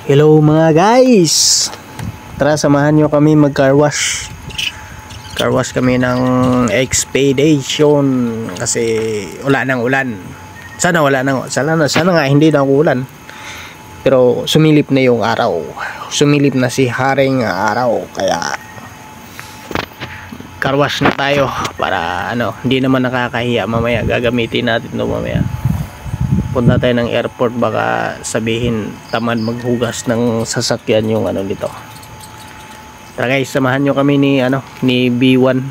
Hello mga guys, tara samahan nyo kami mag car wash. Car wash kami ng expedition kasi wala nang ulan. Sana wala nang, sana nga hindi na ulan. Pero sumilip na yung araw, sumilip na si haring araw, kaya car wash na tayo para hindi naman nakakahiya. Mamaya gagamitin natin ito mamaya. Punta tayo ng airport, baka sabihin tamad maghugas ng sasakyan yung dito. Tara guys, samahan nyo kami ni B1,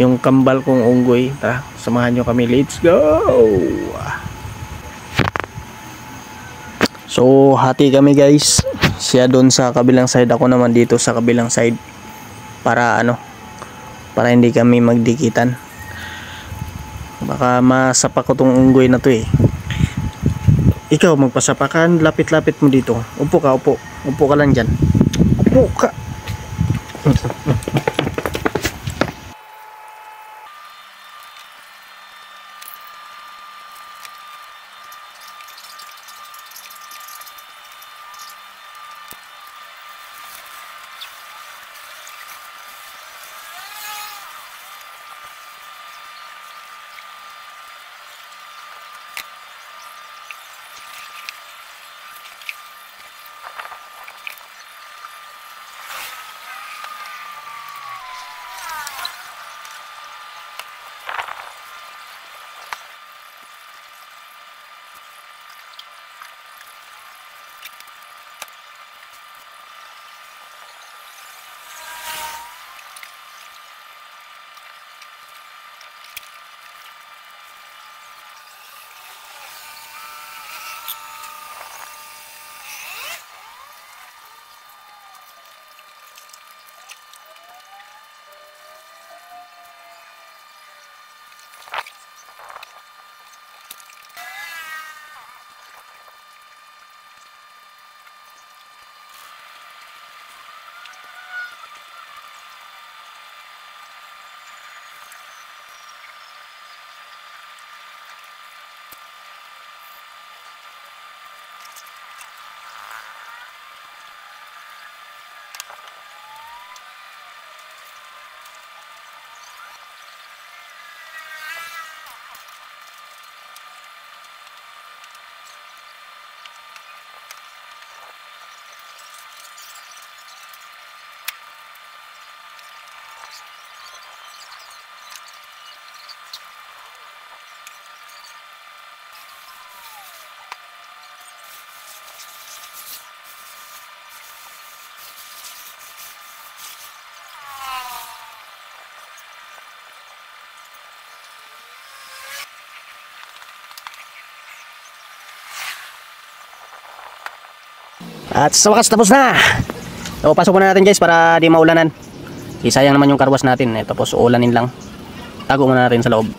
yung kambal kong unggoy. Tara, samahan nyo kami, let's go. So hati kami guys, siya doon sa kabilang side, ako naman dito sa kabilang side, para para hindi kami magdikitan. Baka masapak ko tong unggoy na to eh. Ikaw magpasapakan, lapit-lapit mo dito. Upo ka, upo. Upo ka lang dyan. Upo ka. At sa wakas tapos na. So pasok muna natin guys para di maulanan. Sayang naman yung car wash natin. Tapos ulanin lang. Tago muna natin sa loob.